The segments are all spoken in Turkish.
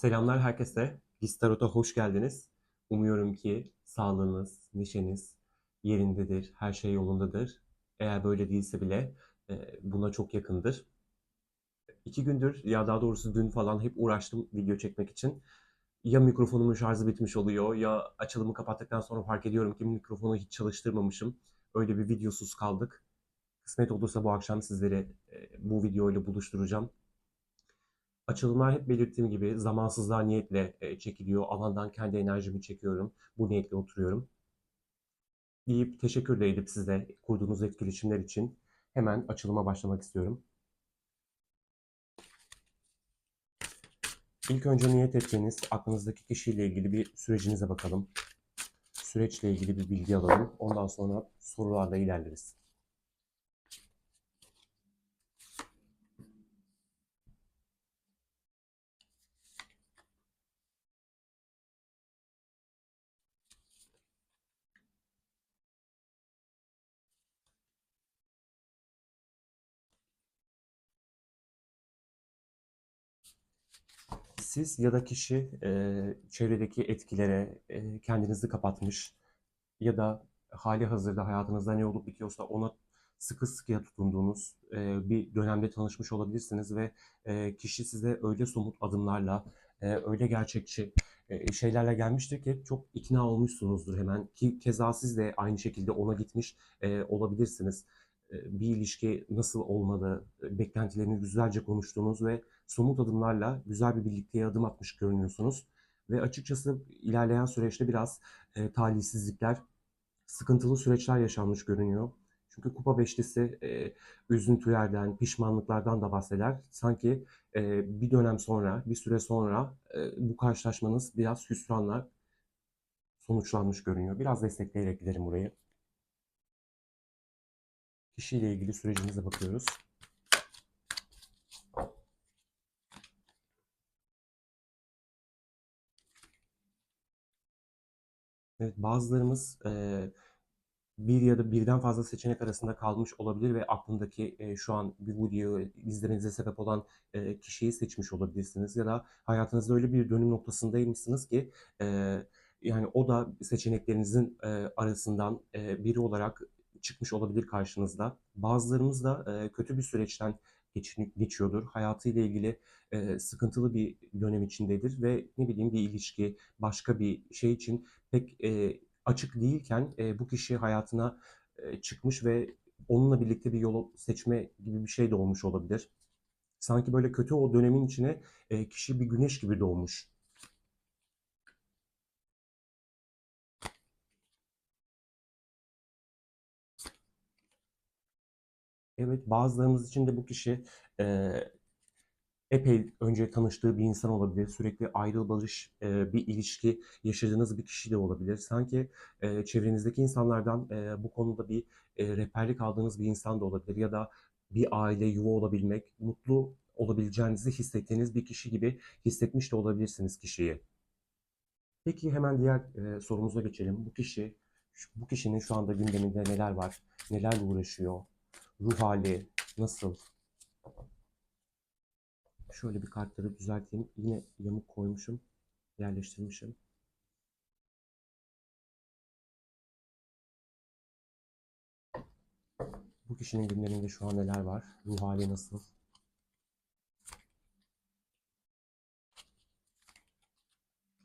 Selamlar herkese. Gistarot'a hoş geldiniz. Umuyorum ki sağlığınız, neşeniz yerindedir, her şey yolundadır. Eğer böyle değilse bile buna çok yakındır. 2 gündür, ya daha doğrusu dün falan hep uğraştım video çekmek için. Ya mikrofonumun şarjı bitmiş oluyor, ya açılımı kapattıktan sonra fark ediyorum ki mikrofonu hiç çalıştırmamışım. Öyle bir videosuz kaldık. Kısmet olursa bu akşam sizleri bu videoyla buluşturacağım. Açılımlar hep belirttiğim gibi zamansızlığa niyetle çekiliyor. Alandan kendi enerjimi çekiyorum. Bu niyetle oturuyorum. Deyip teşekkür de edip size kurduğunuz etkileşimler için hemen açılıma başlamak istiyorum. İlk önce niyet ettiğiniz aklınızdaki kişiyle ilgili bir sürecinize bakalım. Süreçle ilgili bir bilgi alalım. Ondan sonra sorularla ilerleriz. Siz ya da kişi çevredeki etkilere kendinizi kapatmış ya da hali hazırda hayatınızda ne olup bitiyorsa ona sıkı sıkıya tutunduğunuz bir dönemde tanışmış olabilirsiniz ve kişi size öyle somut adımlarla, öyle gerçekçi şeylerle gelmiştir ki çok ikna olmuşsunuzdur hemen ki keza siz de aynı şekilde ona gitmiş olabilirsiniz. Bir ilişki nasıl olmalı, beklentilerini güzelce konuştuğunuz ve somut adımlarla güzel bir birlikteye adım atmış görünüyorsunuz. Ve açıkçası ilerleyen süreçte biraz talihsizlikler, sıkıntılı süreçler yaşanmış görünüyor. Çünkü kupa beşlisi üzüntülerden, pişmanlıklardan da bahseder. Sanki bir dönem sonra, bir süre sonra bu karşılaşmanız biraz hüsranla sonuçlanmış görünüyor. Biraz destekleyerek gidelim burayı. Kişiyle ilgili sürecinize bakıyoruz. Evet, bazılarımız bir ya da birden fazla seçenek arasında kalmış olabilir ve aklındaki şu an bu videoyu izlemenize sebep olan kişiyi seçmiş olabilirsiniz. Ya da hayatınızda öyle bir dönüm noktasındaymışsınız ki e, yani o da seçeneklerinizin arasından biri olarak çıkmış olabilir karşınızda. Bazılarımız da kötü bir süreçten geçiyordur. Hayatıyla ilgili sıkıntılı bir dönem içindedir ve ne bileyim bir ilişki, başka bir şey için pek açık değilken bu kişi hayatına çıkmış ve onunla birlikte bir yolu seçme gibi bir şey de olmuş olabilir. Sanki böyle kötü o dönemin içine kişi bir güneş gibi doğmuş. Evet, bazılarımız için de bu kişi e, epey önce tanıştığı bir insan olabilir. Sürekli ayrıl barış bir ilişki yaşadığınız bir kişi de olabilir. Sanki çevrenizdeki insanlardan bu konuda bir rehberlik aldığınız bir insan da olabilir. Ya da bir aile, yuva olabilmek, mutlu olabileceğinizi hissettiğiniz bir kişi gibi hissetmiş de olabilirsiniz kişiyi. Peki hemen diğer sorumuza geçelim. Bu kişinin şu anda gündeminde neler var? Nelerle uğraşıyor? Ruh hali nasıl? Şöyle bir kartları düzelteyim. Yine yamuk koymuşum, yerleştirmişim. Bu kişinin gündeminde şu an neler var? Ruh hali nasıl?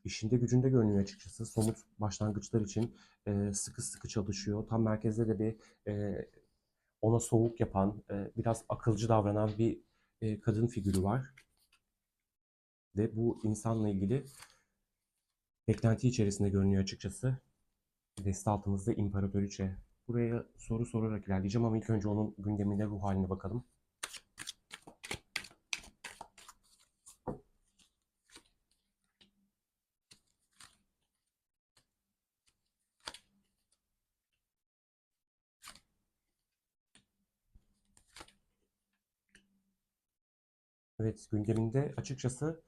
İşinde gücünde görünüyor açıkçası. Somut başlangıçlar için sıkı sıkı çalışıyor. Tam merkezde de bir e, ona soğuk yapan, biraz akılcı davranan bir kadın figürü var. Ve bu insanla ilgili beklenti içerisinde görünüyor açıkçası. Deste altımızda İmparatoriçe. Buraya soru sorarak ilerleyeceğim ama ilk önce onun gündeminde ruh haline bakalım. Evet, gündeminde açıkçası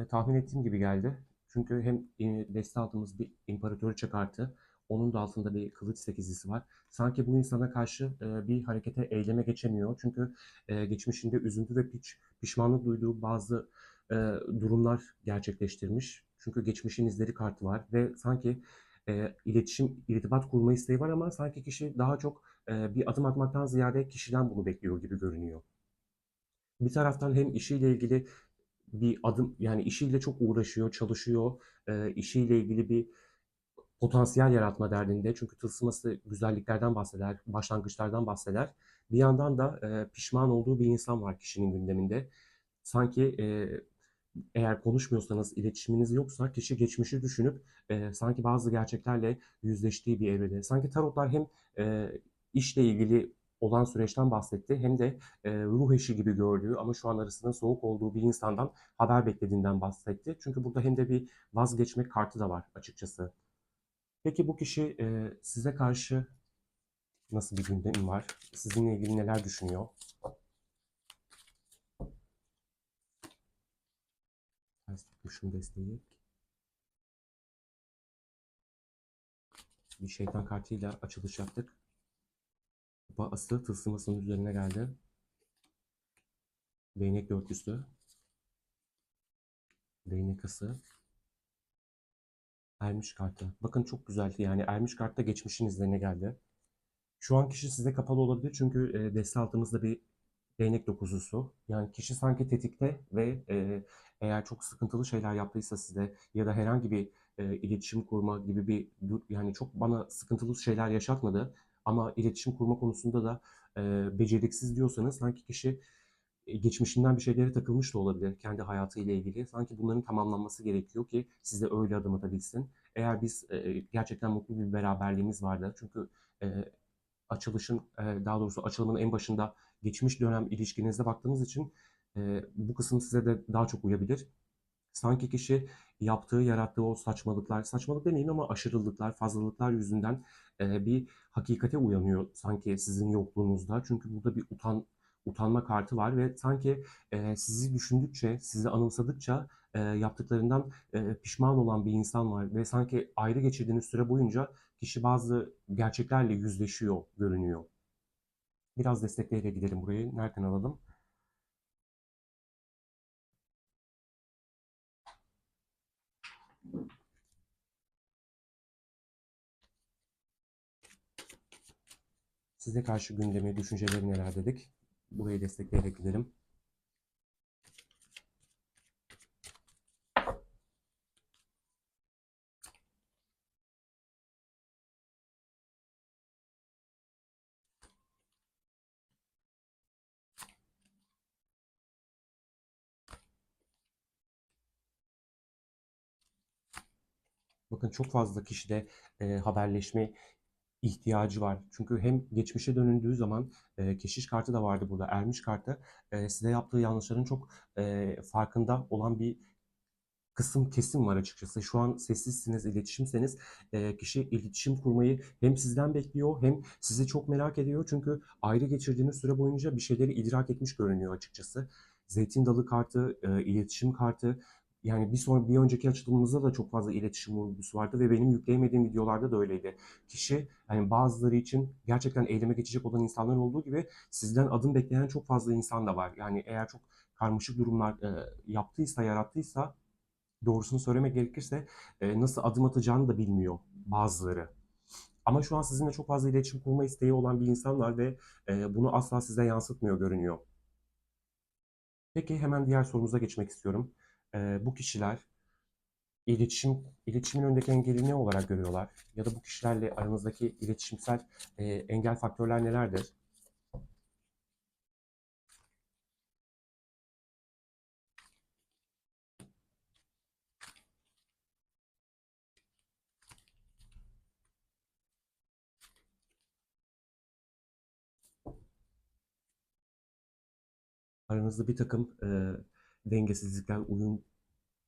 tahmin ettiğim gibi geldi. Çünkü hem deste altımız bir imparatoriçe kartı, onun da altında bir kılıç sekizlisi var. Sanki bu insana karşı bir harekete, eyleme geçemiyor. Çünkü geçmişinde üzüntü ve pişmanlık duyduğu bazı durumlar gerçekleştirmiş. Çünkü geçmişin izleri kartı var ve sanki iletişim, irtibat kurma isteği var ama sanki kişi daha çok bir adım atmaktan ziyade kişiden bunu bekliyor gibi görünüyor. Bir taraftan hem işiyle ilgili bir adım, yani işiyle çok uğraşıyor, çalışıyor, işiyle ilgili bir potansiyel yaratma derdinde. Çünkü tılsıması güzelliklerden bahseder, başlangıçlardan bahseder. Bir yandan da pişman olduğu bir insan var kişinin gündeminde. Sanki eğer konuşmuyorsanız, iletişiminiz yoksa kişi geçmişi düşünüp sanki bazı gerçeklerle yüzleştiği bir evrede. Sanki tarotlar hem e, işle ilgili olan süreçten bahsetti hem de ruh eşi gibi gördüğü ama şu an arasında soğuk olduğu bir insandan haber beklediğinden bahsetti. Çünkü burada hem de bir vazgeçmek kartı da var açıkçası. Peki bu kişi size karşı nasıl bir gündemi var? Sizinle ilgili neler düşünüyor? Ters tutmuşum desteği. Bir şeytan kartıyla açılış yaptık. Kupa ası tılsımasının üzerine geldi. Değnek dörtlüsü. Değnek ası. Ermiş kartı. Bakın çok güzeldi. Yani Ermiş kartta geçmişin izlerine geldi. Şu an kişi size kapalı olabilir çünkü deste altımızda bir değnek dokuzusu. Yani kişi sanki tetikte ve eğer çok sıkıntılı şeyler yaptıysa size ya da herhangi bir iletişim kurma gibi bir yani çok bana sıkıntılı şeyler yaşatmadı ama iletişim kurma konusunda da beceriksiz diyorsanız sanki kişi geçmişinden bir şeylere takılmış da olabilir kendi hayatıyla ilgili. Sanki bunların tamamlanması gerekiyor ki size öyle adım atabilsin. Eğer biz gerçekten mutlu bir beraberliğimiz vardı. Çünkü e, açılışın daha doğrusu açılımın en başında geçmiş dönem ilişkinize baktığınız için bu kısım size de daha çok uyabilir. Sanki kişi yaptığı, yarattığı o saçmalıklar, saçmalık demeyeyim ama aşırılıklar, fazlalıklar yüzünden bir hakikate uyanıyor sanki sizin yokluğunuzda. Çünkü burada bir utanma kartı var ve sanki sizi düşündükçe, sizi anımsadıkça yaptıklarından pişman olan bir insan var ve sanki ayrı geçirdiğiniz süre boyunca kişi bazı gerçeklerle yüzleşiyor, görünüyor. Biraz destekleyle gidelim burayı. Nereden alalım? Size karşı gündemi, düşünceleri neler dedik? Burayı destekleyerek gidelim. Bakın çok fazla kişide haberleşme ihtiyacı var. Çünkü hem geçmişe dönüldüğü zaman keşiş kartı da vardı burada, ermiş kartı. Size yaptığı yanlışların çok farkında olan bir kesim var açıkçası. Şu an sessizsiniz, iletişimseniz kişi iletişim kurmayı hem sizden bekliyor hem sizi çok merak ediyor. Çünkü ayrı geçirdiğiniz süre boyunca bir şeyleri idrak etmiş görünüyor açıkçası. Zeytin dalı kartı, iletişim kartı. Yani bir önceki açılımımızda da çok fazla iletişim vurgusu vardı ve benim yükleyemediğim videolarda da öyleydi. Kişi yani bazıları için gerçekten eyleme geçecek olan insanlar olduğu gibi sizden adım bekleyen çok fazla insan da var. Yani eğer çok karmaşık durumlar yaptıysa, yarattıysa doğrusunu söylemek gerekirse nasıl adım atacağını da bilmiyor bazıları. Ama şu an sizinle çok fazla iletişim kurma isteği olan bir insan var ve bunu asla size yansıtmıyor görünüyor. Peki hemen diğer sorumuza geçmek istiyorum. Bu kişiler iletişimin önündeki engeli ne olarak görüyorlar? Ya da bu kişilerle aranızdaki iletişimsel engel faktörler nelerdir? Aranızda bir takım dengesizlikler,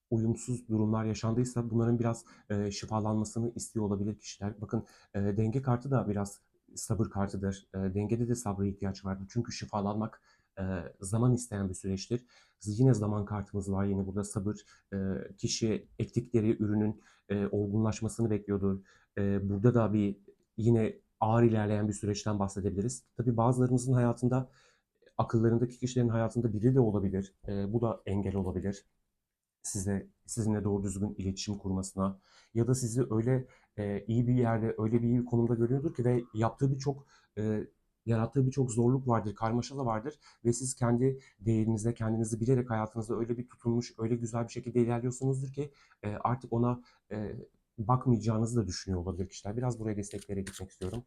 uyumsuz durumlar yaşandıysa bunların biraz şifalanmasını istiyor olabilir kişiler. Bakın denge kartı da biraz sabır kartıdır. Dengede de sabra ihtiyaç vardır. Çünkü şifalanmak e, zaman isteyen bir süreçtir. Yine zaman kartımız var. Yine burada sabır. Kişi ektikleri ürünün olgunlaşmasını bekliyordur. Burada da bir yine ağır ilerleyen bir süreçten bahsedebiliriz. Tabii bazılarımızın hayatında akıllarındaki kişilerin hayatında biri de olabilir. Bu da engel olabilir. sizinle doğru düzgün iletişim kurmasına ya da sizi öyle iyi bir yerde, öyle bir iyi bir konumda görüyordur ki ve e, yarattığı birçok zorluk vardır, karmaşa da vardır ve siz kendi değerinize, kendinizi bilerek hayatınızda öyle bir tutunmuş, öyle güzel bir şekilde ilerliyorsunuzdur ki artık ona e, bakmayacağınızı da düşünüyor olabilir kişiler. Biraz buraya desteklere gitmek istiyorum.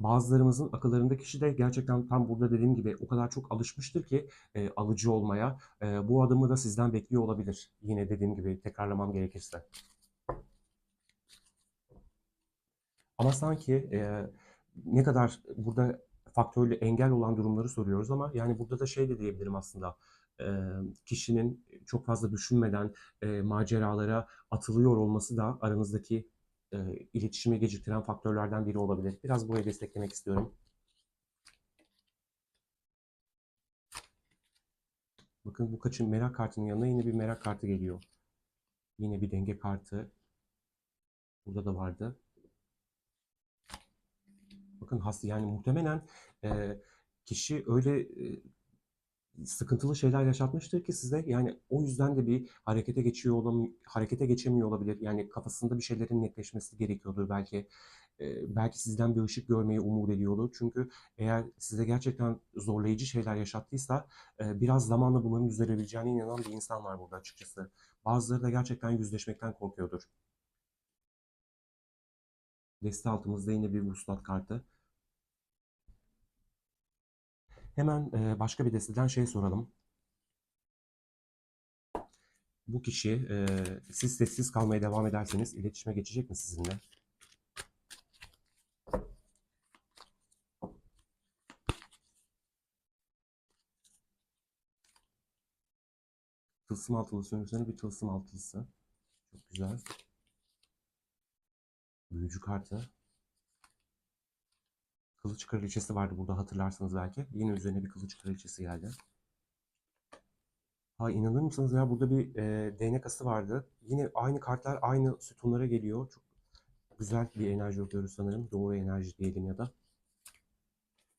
Bazılarımızın akıllarında kişi de gerçekten tam burada dediğim gibi o kadar çok alışmıştır ki alıcı olmaya. Bu adımı da sizden bekliyor olabilir. Yine dediğim gibi tekrarlamam gerekirse. Ama sanki ne kadar burada faktörlü engel olan durumları soruyoruz ama yani burada da şey de diyebilirim aslında. E, Kişinin çok fazla düşünmeden maceralara atılıyor olması da aranızdaki iletişimi geciktiren faktörlerden biri olabilir. Biraz burayı desteklemek istiyorum. Bakın bu kaçın merak kartının yanına yine bir merak kartı geliyor. Yine bir denge kartı. Burada da vardı. Bakın yani muhtemelen e, kişi öyle sıkıntılı şeyler yaşatmıştır ki size yani o yüzden de bir harekete geçemiyor olabilir. Yani kafasında bir şeylerin netleşmesi gerekiyordur belki. Belki sizden bir ışık görmeyi umut ediyordur. Çünkü eğer size gerçekten zorlayıcı şeyler yaşattıysa biraz zamanla bunların düzelebileceğine inanan bir insan var burada açıkçası. Bazıları da gerçekten yüzleşmekten korkuyordur. Deste altımızda yine bir vuslat kartı. Hemen başka bir desteden şey soralım. Bu kişi siz sessiz kalmaya devam ederseniz iletişime geçecek mi sizinle? Tılsım altılısının üzerine bir tılsım altılısı. Çok güzel. Büyücü kartı. Kılıç kraliçesi vardı burada hatırlarsanız belki. Yine üzerine bir kılıç kraliçesi geldi. Ha inanır mısınız ya burada bir değnek ası vardı. Yine aynı kartlar aynı sütunlara geliyor. Çok güzel bir enerji okuyoruz sanırım. Doğru enerji diyelim ya da.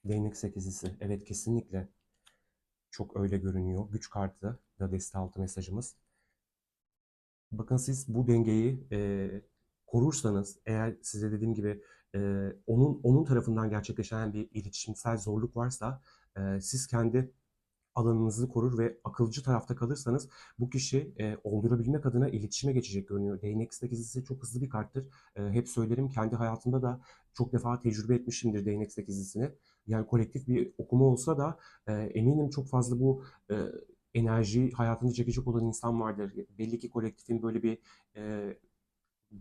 Değnek sekizlisi. Evet kesinlikle çok öyle görünüyor. Güç kartı da deste altı mesajımız. Bakın siz bu dengeyi korursanız, eğer size dediğim gibi onun tarafından gerçekleşen bir iletişimsel zorluk varsa, siz kendi alanınızı korur ve akılcı tarafta kalırsanız bu kişi oldurabilmek adına iletişime geçecek görünüyor. Değnek sekizlisi çok hızlı bir karttır. Hep söylerim kendi hayatımda da çok defa tecrübe etmişimdir değnek sekizlisini. Yani kolektif bir okuma olsa da eminim çok fazla bu enerjiyi hayatını çekecek olan insan vardır. Belli ki kolektifin böyle bir e,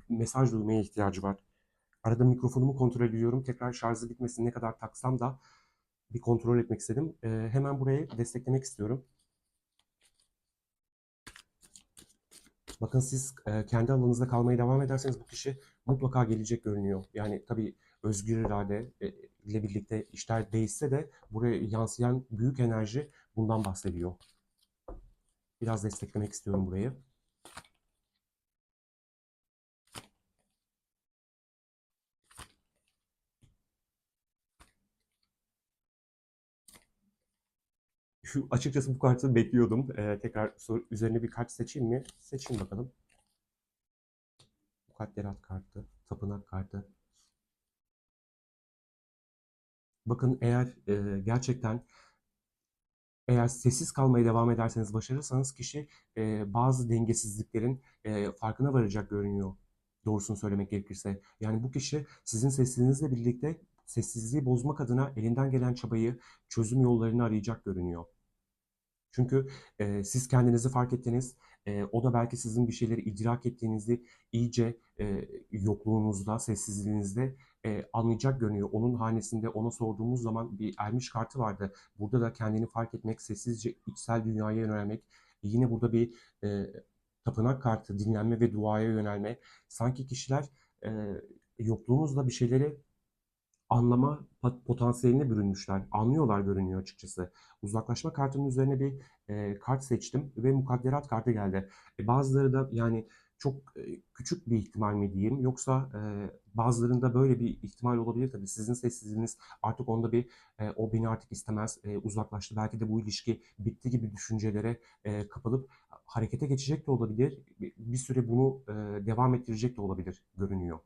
mesaj duymaya ihtiyacı var. Arada mikrofonumu kontrol ediyorum. Tekrar şarjı bitmesin ne kadar taksam da bir kontrol etmek istedim. Hemen buraya desteklemek istiyorum. Bakın siz kendi alanınızda kalmaya devam ederseniz bu kişi mutlaka gelecek görünüyor. Yani tabii özgür irade ile birlikte işler değişse de buraya yansıyan büyük enerji bundan bahsediyor. Biraz desteklemek istiyorum burayı. Açıkçası bu kartı bekliyordum. Tekrar üzerine bir kart seçeyim mi? Seçeyim bakalım. Mukadderat kartı, tapınak kartı. Bakın gerçekten eğer sessiz kalmaya devam ederseniz, başarırsanız kişi bazı dengesizliklerin farkına varacak görünüyor. Doğrusunu söylemek gerekirse. Yani bu kişi sizin sessizliğinizle birlikte sessizliği bozmak adına elinden gelen çabayı, çözüm yollarını arayacak görünüyor. Çünkü siz kendinizi fark ettiniz. O da belki sizin bir şeyleri idrak ettiğinizi iyice yokluğunuzda, sessizliğinizde anlayacak görünüyor. Onun hanesinde ona sorduğumuz zaman bir ermiş kartı vardı. Burada da kendini fark etmek, sessizce içsel dünyaya yönelmek. Yine burada bir e, tapınak kartı, dinlenme ve duaya yönelme. Sanki kişiler e, yokluğunuzda bir şeyleri anlama potansiyeline bürünmüşler. Anlıyorlar görünüyor açıkçası. Uzaklaşma kartının üzerine bir kart seçtim ve mukadderat kartı geldi. Bazıları da yani çok küçük bir ihtimal mi diyeyim yoksa bazılarında böyle bir ihtimal olabilir tabii. Sizin sessizliğiniz artık onda bir o beni artık istemez, uzaklaştı. Belki de bu ilişki bitti gibi düşüncelere kapılıp harekete geçecek de olabilir. Bir süre bunu devam ettirecek de olabilir görünüyor.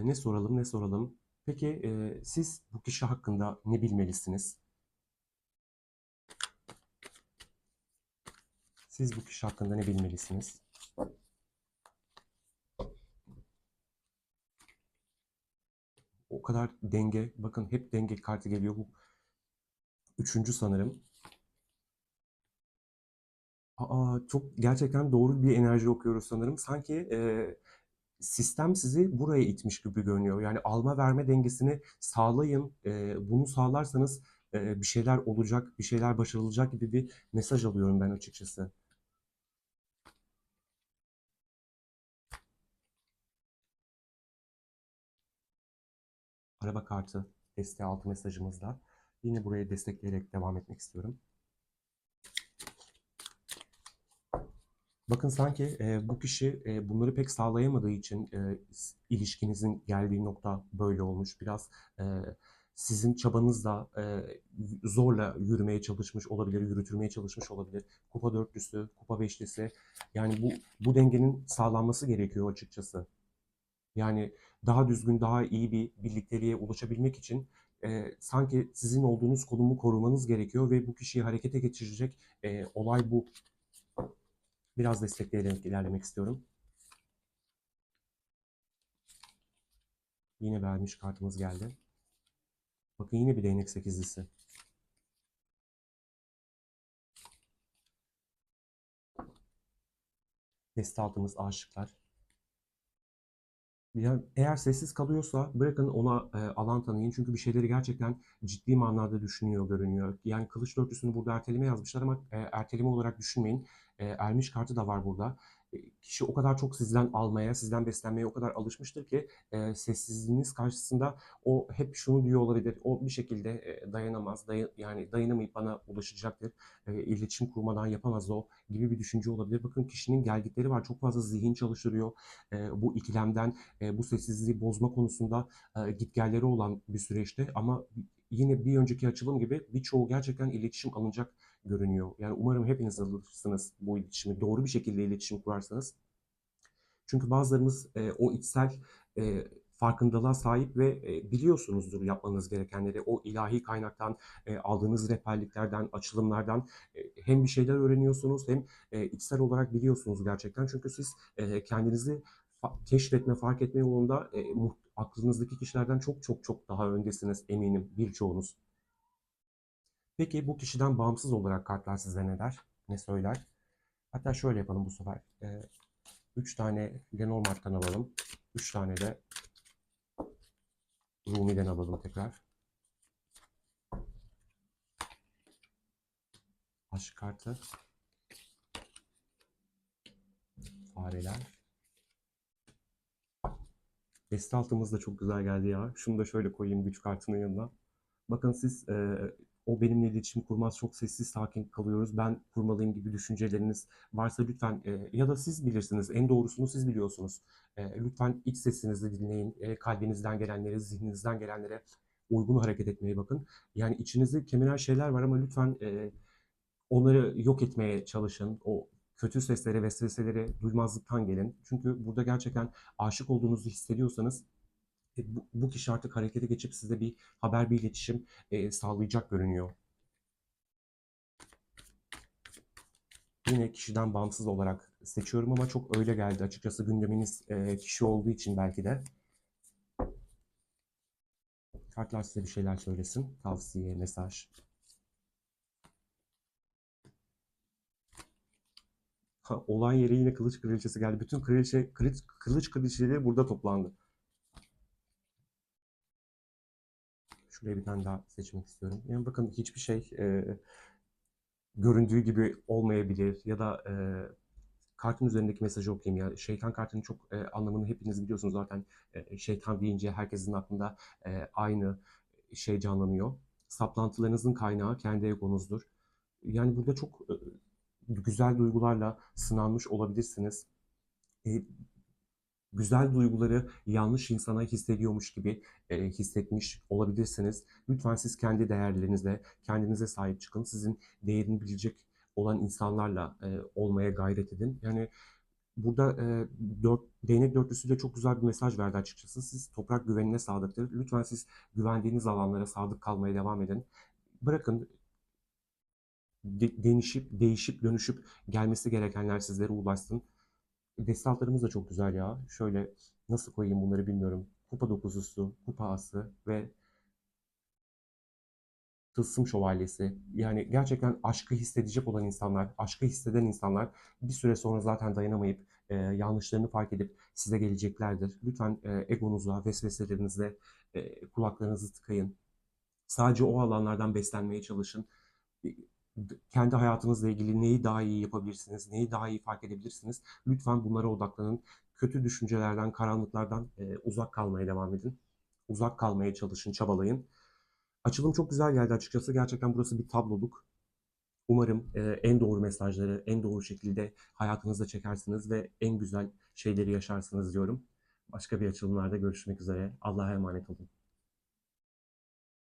Ne soralım, ne soralım? Peki siz bu kişi hakkında ne bilmelisiniz? Siz bu kişi hakkında ne bilmelisiniz? O kadar denge, bakın hep denge kartı geliyor. Bu üçüncü sanırım. Çok gerçekten doğru bir enerji okuyoruz sanırım. Sanki sistem sizi buraya itmiş gibi görünüyor. Yani alma verme dengesini sağlayın. Bunu sağlarsanız bir şeyler olacak, bir şeyler başarılacak gibi bir mesaj alıyorum ben açıkçası. Araba kartı desteği altı mesajımızda. Yine burayı destekleyerek devam etmek istiyorum. Bakın sanki bu kişi bunları pek sağlayamadığı için ilişkinizin geldiği nokta böyle olmuş. Biraz e, sizin çabanızla zorla yürümeye çalışmış olabilir, yürütülmeye çalışmış olabilir. Kupa dörtlüsü, kupa beşlisi. Yani bu dengenin sağlanması gerekiyor açıkçası. Yani daha düzgün, daha iyi bir birlikteliğe ulaşabilmek için sanki sizin olduğunuz konumu korumanız gerekiyor ve bu kişiyi harekete geçirecek olay bu. Biraz destekleyerek ilerlemek istiyorum. Yine vermiş kartımız geldi. Bakın yine bir değnek sekizlisi. Deste altımız aşıklar. Ya, eğer sessiz kalıyorsa bırakın ona alan tanıyın. Çünkü bir şeyleri gerçekten ciddi manada düşünüyor görünüyor. Yani kılıç dörtlüsünü burada erteleme yazmışlar ama erteleme olarak düşünmeyin. Ermiş kartı da var burada. Kişi o kadar çok sizden almaya, sizden beslenmeye o kadar alışmıştır ki sessizliğiniz karşısında o hep şunu diyor olabilir. O bir şekilde dayanamaz, yani dayanamayıp bana ulaşacaktır. İletişim kurmadan yapamaz o gibi bir düşünce olabilir. Bakın kişinin gelgitleri var. Çok fazla zihin çalıştırıyor. Bu ikilemden bu sessizliği bozma konusunda gitgelleri olan bir süreçte ama yine bir önceki açılım gibi birçoğu gerçekten iletişim alınacak görünüyor. Yani umarım hepiniz alırsınız bu iletişimi. Doğru bir şekilde iletişim kurarsanız. Çünkü bazılarımız o içsel farkındalığa sahip ve biliyorsunuzdur yapmanız gerekenleri. O ilahi kaynaktan, aldığınız rehberliklerden, açılımlardan hem bir şeyler öğreniyorsunuz hem içsel olarak biliyorsunuz gerçekten. Çünkü siz kendinizi keşfetme, fark etme yolunda aklınızdaki kişilerden çok çok çok daha öndesiniz eminim birçoğunuz. Peki bu kişiden bağımsız olarak kartlar size ne der? Ne söyler? Hatta şöyle yapalım bu sefer. 3 tane Lenormand'dan alalım. 3 tane de Rumi'den alalım tekrar. Aşk kartı. Fareler. Deste altımız da çok güzel geldi ya. Şunu da şöyle koyayım güç kartının yanına. Bakın siz o benimle iletişim kurmaz, çok sessiz sakin kalıyoruz. Ben kurmalıyım gibi düşünceleriniz varsa lütfen ya da siz bilirsiniz. En doğrusunu siz biliyorsunuz. Lütfen iç sesinizi dinleyin. Kalbinizden gelenlere, zihninizden gelenlere uygun hareket etmeye bakın. Yani içinizi kemiren şeyler var ama lütfen onları yok etmeye çalışın. O kötü sesleri, vesveseleri duymazlıktan gelin. Çünkü burada gerçekten aşık olduğunuzu hissediyorsanız bu kişi artık harekete geçip size bir haber, bir iletişim sağlayacak görünüyor. Yine kişiden bağımsız olarak seçiyorum ama çok öyle geldi açıkçası gündeminiz kişi olduğu için belki de. Kartlar size bir şeyler söylesin. Tavsiye, mesaj. Ha, olay yeri yine kılıç kraliçesi geldi. Bütün kılıç kraliçeleri burada toplandı. Şuraya bir tane daha seçmek istiyorum. Yani bakın hiçbir şey göründüğü gibi olmayabilir ya da kartın üzerindeki mesajı okuyayım ya. Şeytan kartının çok anlamını hepiniz biliyorsunuz zaten. Şeytan deyince herkesin aklında aynı şey canlanıyor. Saplantılarınızın kaynağı kendi egonuzdur. Yani burada çok güzel duygularla sınanmış olabilirsiniz. E, Güzel duyguları yanlış insana hissediyormuş gibi hissetmiş olabilirsiniz. Lütfen siz kendi değerlerinize, kendinize sahip çıkın. Sizin değerini bilecek olan insanlarla olmaya gayret edin. Yani burada değnek dörtlüsüyle çok güzel bir mesaj verdi açıkçası. Siz toprak güvenine sadıktır. Lütfen siz güvendiğiniz alanlara sadık kalmaya devam edin. Bırakın değişip dönüşüp gelmesi gerekenler sizlere ulaşsın. Destanlarımız da çok güzel ya. Şöyle nasıl koyayım bunları bilmiyorum. Kupa dokuzlusu, kupa ası ve tılsım şövalyesi. Yani gerçekten aşkı hissedecek olan insanlar, aşkı hisseden insanlar bir süre sonra zaten dayanamayıp yanlışlarını fark edip size geleceklerdir. Lütfen egonuza, vesveselerinizle kulaklarınızı tıkayın. Sadece o alanlardan beslenmeye çalışın. Kendi hayatınızla ilgili neyi daha iyi yapabilirsiniz, neyi daha iyi fark edebilirsiniz. Lütfen bunlara odaklanın. Kötü düşüncelerden, karanlıklardan uzak kalmaya devam edin. Uzak kalmaya çalışın, çabalayın. Açılım çok güzel geldi açıkçası. Gerçekten burası bir tabloluk. Umarım en doğru mesajları en doğru şekilde hayatınızda çekersiniz ve en güzel şeyleri yaşarsınız diyorum. Başka bir açılımlarda görüşmek üzere. Allah'a emanet olun.